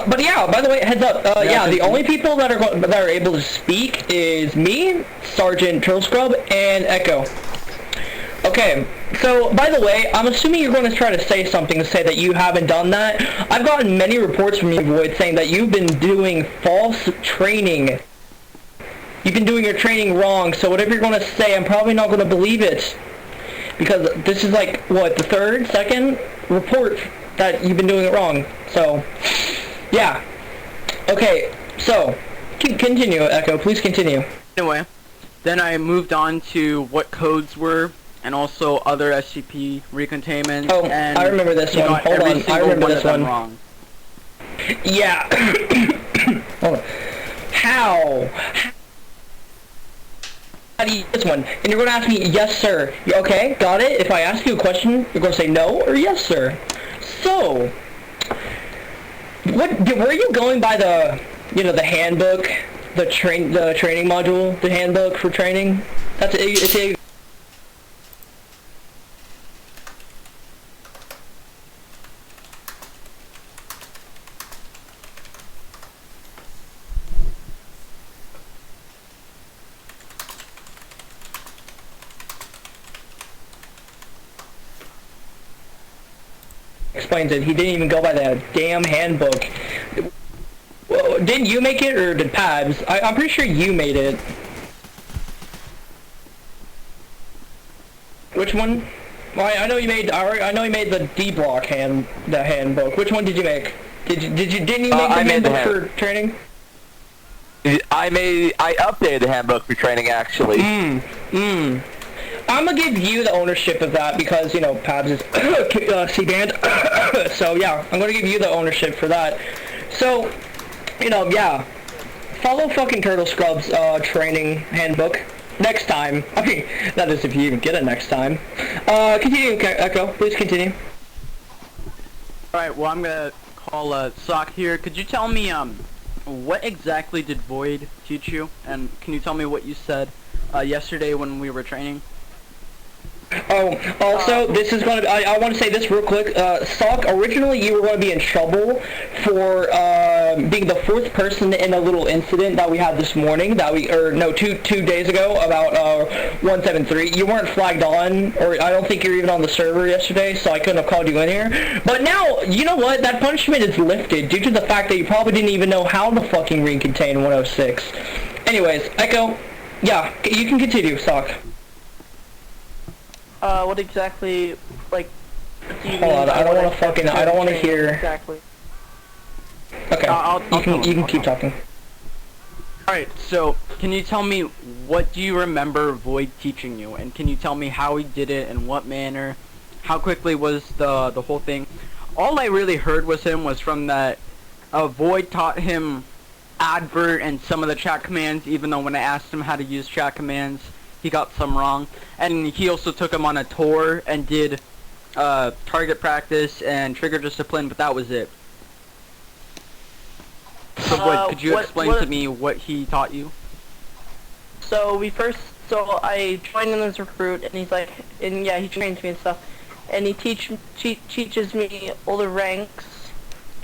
But yeah, by the way, heads up. Yeah, the continue. only people that are able to speak is me, Sergeant Turtle Scrub, and Echo. Okay, so by the way, I'm assuming you're going to try to say something to say that you haven't done that. I've gotten many reports from you, Void, saying that you've been doing false training. You've been doing your training wrong, so whatever you're going to say, I'm probably not going to believe it. Because this is like, what, the second report that you've been doing it wrong. So, yeah. Okay, so, continue, Echo. Please continue. Anyway, then I moved on to what codes were, and also other SCP recontainments. Oh, and, I remember this one. Hold on, I remember this one. Wrong. Yeah. Hold on. How do you this one? And you're going to ask me, yes, sir. Okay, got it. If I ask you a question, you're going to say no or yes, sir. So, were you going by the, the handbook, the training module, the handbook for training? It's explains it. He didn't even go by the damn handbook. Well, didn't you make it, or did Pabs? I'm pretty sure you made it. Which one? Well, I know you made. I know you made the D block handbook. Which one did you make? Didn't you make the handbook for training? I updated the handbook for training, actually. I'm gonna give you the ownership of that because, Pabs is C-band. So, yeah, I'm gonna give you the ownership for that. So, yeah. Follow fucking Turtle Scrub's training handbook next time. I mean, that is if you even get it next time. Continue, Echo. Please continue. Alright, well, I'm gonna call Sock here. Could you tell me, what exactly did Void teach you? And can you tell me what you said yesterday when we were training? Oh, also, this is going to I want to say this real quick. Sock, originally you were going to be in trouble for being the fourth person in a little incident that we had this morning, two days ago, about 173. You weren't flagged on, or I don't think you're even on the server yesterday, so I couldn't have called you in here. But now, you know what? That punishment is lifted due to the fact that you probably didn't even know how to fucking recontain 106. Anyways, Echo, yeah, you can continue, Sock. What exactly, what do you Hold on, I don't want to hear. Exactly. Okay, you can keep talking. Alright, so, can you tell me, what do you remember Void teaching you? And can you tell me how he did it, in what manner? How quickly was the whole thing? All I really heard was from that, Void taught him advert and some of the chat commands, even though when I asked him how to use chat commands, he got some wrong. And he also took him on a tour and did target practice and trigger discipline, but that was it. So Void, could you explain to me what he taught you? So I joined him as a recruit, and he's like, and yeah, he trains me and stuff, and he teaches me all the ranks,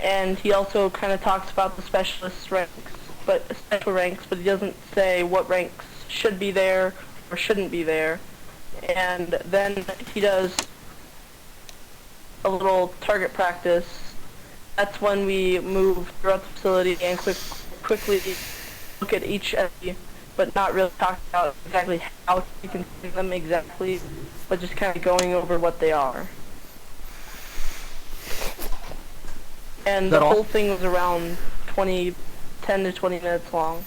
and he also kind of talks about the specialist ranks, special ranks, but he doesn't say what ranks should be there or shouldn't be there. And then he does a little target practice. That's when we move throughout the facility and quickly look at each enemy, but not really talk about exactly how you can see them exactly, but just kind of going over what they are. And the whole thing was around 10 to 20 minutes long.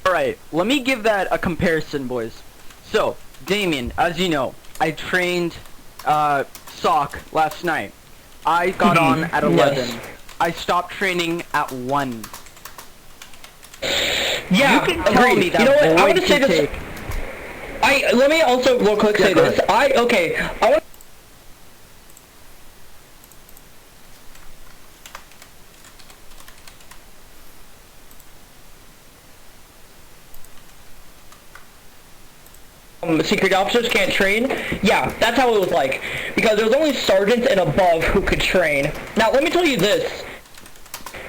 Alright, let me give that a comparison, boys. So, Damien, as you know, I trained Sock last night. I got on at 11. Yes. I stopped training at 1. Yeah, you can tell me that. You know what? I want Void to say can this. take. Let me also real quick say this. I want. security officers can't train. Yeah, that's how it was like. Because there was only sergeants and above who could train. Now, let me tell you this.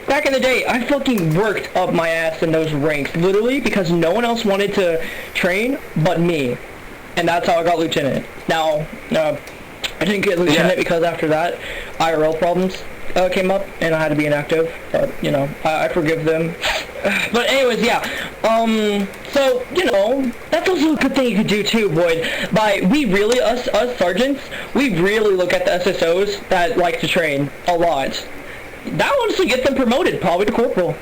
Back in the day, I fucking worked up my ass in those ranks, literally, because no one else wanted to train but me. And that's how I got lieutenant. Now, I didn't get lieutenant because after that, IRL problems came up, and I had to be inactive. But, you know, I forgive them. But anyways, yeah. So, you know, that's also a good thing you could do too, Void. Us sergeants, we really look at the SSOs that like to train a lot. That will honestly get them promoted, probably to corporal.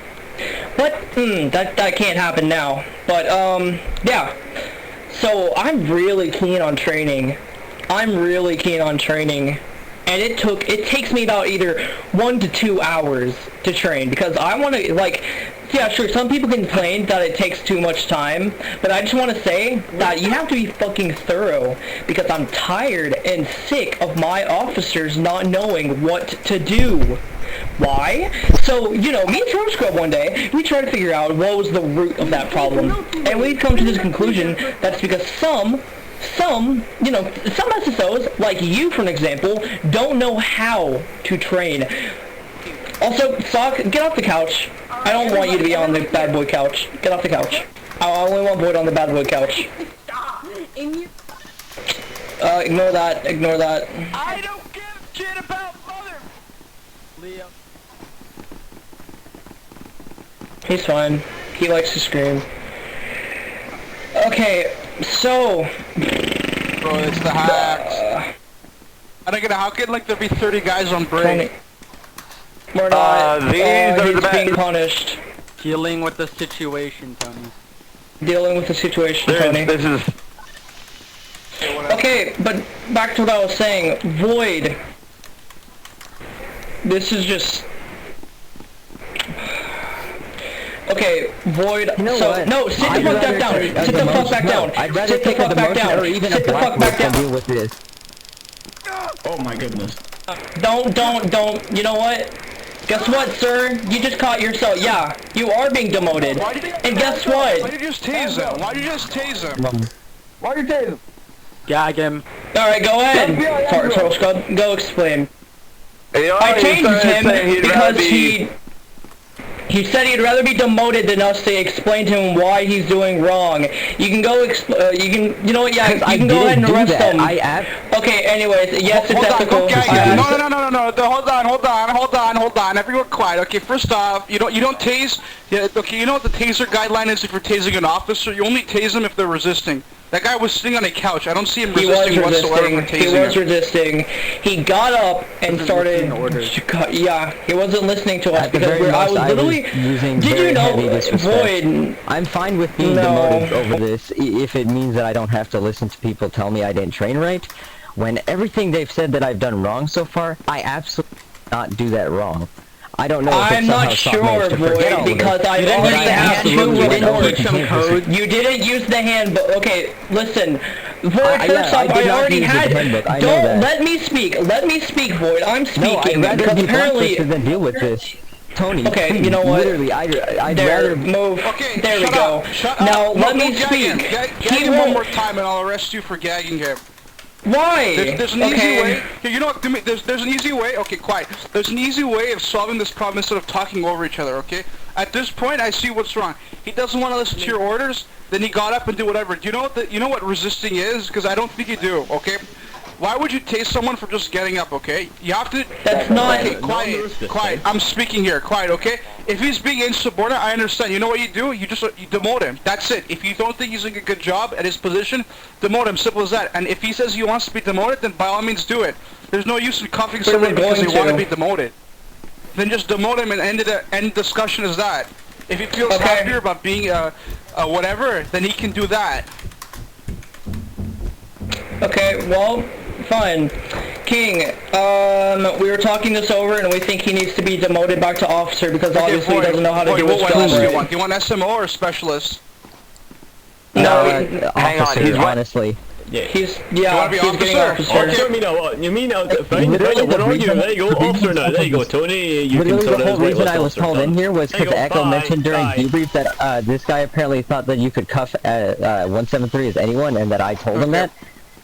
But, that can't happen now. But, yeah. So, I'm really keen on training. And it takes me about either 1 to 2 hours to train, because I want to, like, yeah, sure, some people complain that it takes too much time, but I just want to say that you have to be fucking thorough, because I'm tired and sick of my officers not knowing what to do. Why? So, you know, me and Throw Scrub one day, we tried to figure out what was the root of that problem, and we've come to this conclusion that it's because some SSOs, like you for an example, don't know how to train. Also, Sock, get off the couch. I don't want you to be on the bad boy couch. Get off the couch. I only want Void on the bad boy couch. Ignore that. I don't give a shit about mother. Leo. He's fine. He likes to scream. Okay, so... Bro, it's the hacks. I don't get how can like there be 30 guys on break? We're not. These are he's the being punished. Dealing with the situation, Tony. Dealing with the situation, Tony. This is... Okay, but back to what I was saying. Void. This is just... Okay, Void. You know what? No, sit the fuck back down. Sit the fuck back down. I'd rather Sit the take a fuck back demotion down. or even Sit a the fuck back blacklist than down. deal with this. Oh my goodness. Don't. You know what? Guess what, sir? You just caught yourself. Yeah, you are being demoted. And guess what? Why'd you just tase him? Why'd you just tase him? Why'd you tase him? Gag him. Alright, go ahead. Turtle Scrub, go explain. You know, I changed him he'd because rather be... he said he'd rather be demoted than us to explain to him why he's doing wrong. You can go you know what, yeah, you can go ahead and arrest him. Okay, anyways, yes, it's ethical. Hold on. Everyone quiet. Okay, first off, you don't tase. Yeah, okay, you know what the taser guideline is if you're tasing an officer? You only tase them if they're resisting. That guy was sitting on a couch. I don't see him resisting whatsoever for tasing him. He was resisting. He got up and started. Yeah, he wasn't listening to us because I was literally. Did you know, Void? I'm fine with being demoted over this if it means that I don't have to listen to people tell me I didn't train right. When everything they've said that I've done wrong so far, I absolutely did not do that wrong. I don't know if I'm not sure, Void, because I already have two codes. You didn't use the handbook. Okay, listen. Void, first off, I already had... Don't let me speak. Let me speak, Void. I'm speaking, because apparently... Than deal with this. Tony, okay, please, you know what? Literally, I'd rather... Move. Okay, there we go. Now, let me speak. Gag him one more time and I'll arrest you for gagging him. Why? There's an easy way. Here, you know what? There's an easy way. Okay, quiet. There's an easy way of solving this problem instead of talking over each other. Okay. At this point, I see what's wrong. He doesn't want to listen to your orders. Then he got up and did whatever. Do you know what? You know what resisting is? Because I don't think you do. Okay. Why would you tase someone for just getting up? Okay. You have to. That's not. Okay, quiet. I'm speaking here. Quiet. Okay. If he's being insubordinate, I understand. You know what you do? You demote him. That's it. If you don't think he's doing a good job at his position, demote him. Simple as that. And if he says he wants to be demoted, then by all means do it. There's no use in cuffing someone because they want to be demoted. Then just demote him and end discussion as that. If he feels happier about being whatever, then he can do that. Okay, well, fine. King, we were talking this over and we think he needs to be demoted back to officer because obviously he doesn't know how to do his job. Do you want SMO or specialist? No, hang on, honestly. Yeah. He's You wanna be he's getting officer? officer. Okay. You mean what? You mean fine, Literally fine, the we're arguing. reason- There you go, the reason- officer now. There you go, Tony. You can Literally sort the of whole reason wait, I was officer called in done. here was There you because go, Echo bye, mentioned during bye. debrief that this guy apparently thought that you could cuff 173 as anyone, and that I told him that.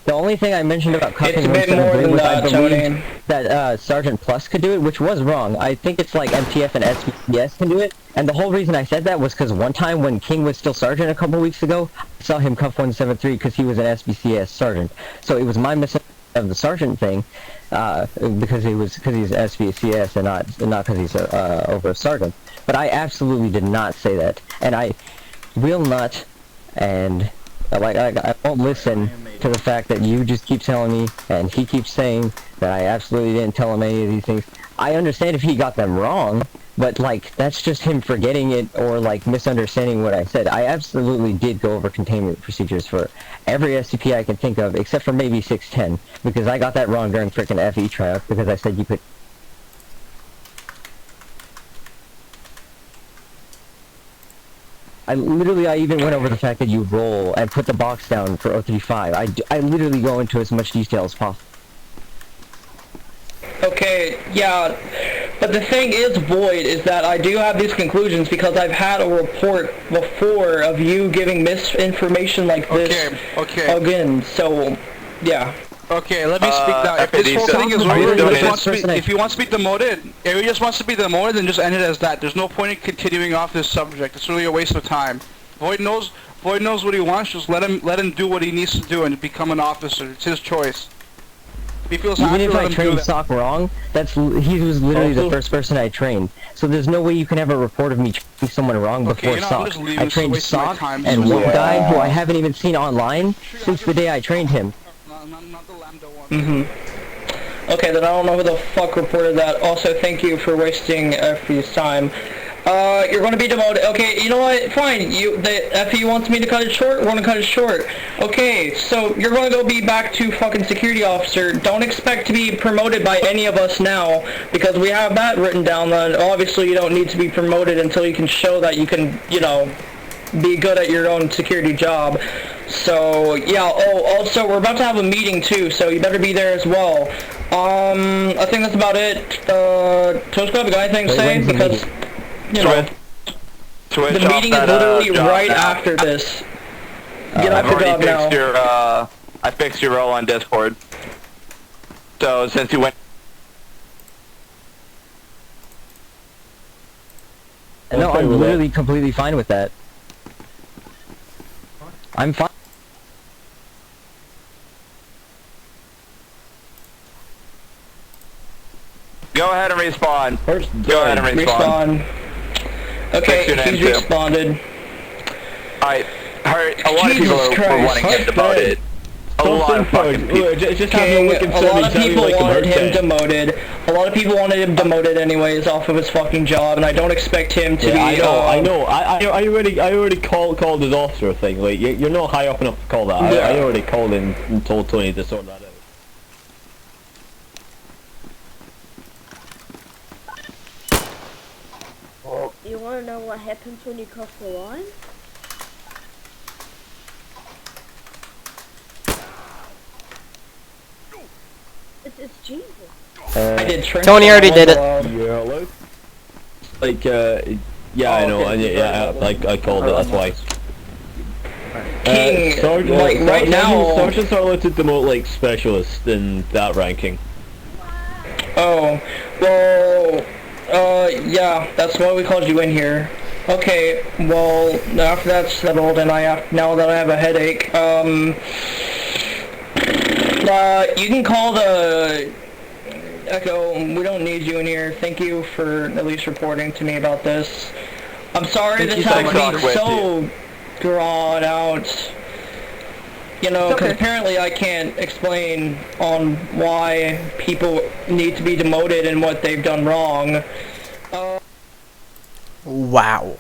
The only thing I mentioned about cuffing It's a bit more 173 than was I that, believed Tony. that Sergeant Plus could do it, which was wrong. I think it's like MTF and SBCS can do it, and the whole reason I said that was because one time when King was still Sergeant a couple weeks ago, I saw him cuff 173 because he was an SBCS Sergeant. So it was my misunderstanding of the Sergeant thing, because he's SBCS and not because he's over a Sergeant. But I absolutely did not say that, and I will not, and I won't listen to the fact that you just keep telling me, and he keeps saying that I absolutely didn't tell him any of these things. I understand if he got them wrong, but like that's just him forgetting it or like misunderstanding what I said. I absolutely did go over containment procedures for every SCP I can think of, except for maybe 610, because I got that wrong during frickin' FE tryouts because I said you could. I even went over the fact that you roll and put the box down for 035. I literally go into as much detail as possible. Okay, yeah, but the thing is, Void, is that I do have these conclusions because I've had a report before of you giving misinformation like this again, so, yeah. Okay, let me speak now. If this whole thing is over, if he wants to be demoted, if he just wants to be demoted, then just end it as that. There's no point in continuing off this subject. It's really a waste of time. Void knows what he wants. Just let him do what he needs to do and become an officer. It's his choice. If he feels Even happy, if let I him do trained that. Sock wrong, he was literally the first person I trained. So there's no way you can have a report of me training someone wrong before Sock. I trained Sock and one guy who I haven't even seen online since the day I trained him. Not the Lambda one. Okay, then I don't know who the fuck reported that. Also, thank you for wasting FE's time. You're gonna be demoted. Okay, you know what? Fine. The FE wants me to cut it short. We're gonna cut it short. Okay, so you're gonna go be back to fucking security officer. Don't expect to be promoted by any of us now, because we have that written down. That obviously you don't need to be promoted until you can show that you can, you know, be good at your own security job. So yeah. Oh, also we're about to have a meeting too, so you better be there as well. I think that's about it. Toast Club, you got anything to say? Because you know, the meeting is literally right after this. Get off your job now. I fixed your role on Discord. So since you went. No, I'm literally completely fine with that. I'm fine. Go ahead and respawn. Go ahead and respawn. Okay, he's responded. I heard a lot of people were wanting him demoted. A lot of fucking people. Just having a look A lot of people wanted him demoted. A lot of people wanted him demoted anyways off of his fucking job, and I don't expect him to be. I know. I already called his officer thing. Like you're not high up enough to call that. Yeah. I already called in and told Tony to sort that out. You want to know what happens when you cross the line? It's Jesus. I did Tony already did it. You're allowed. Like yeah, I know. okay. Like I called it. That's why. King, like right now. Sergeants are allowed to demote like specialists in that ranking. Oh, well, yeah, that's why we called you in here. Okay, well, after that's settled and now that I have a headache, you can call the Echo. We don't need you in here. Thank you for at least reporting to me about this. I'm sorry this had to be so drawn out. You know, because apparently I can't explain on why people need to be demoted and what they've done wrong. Wow.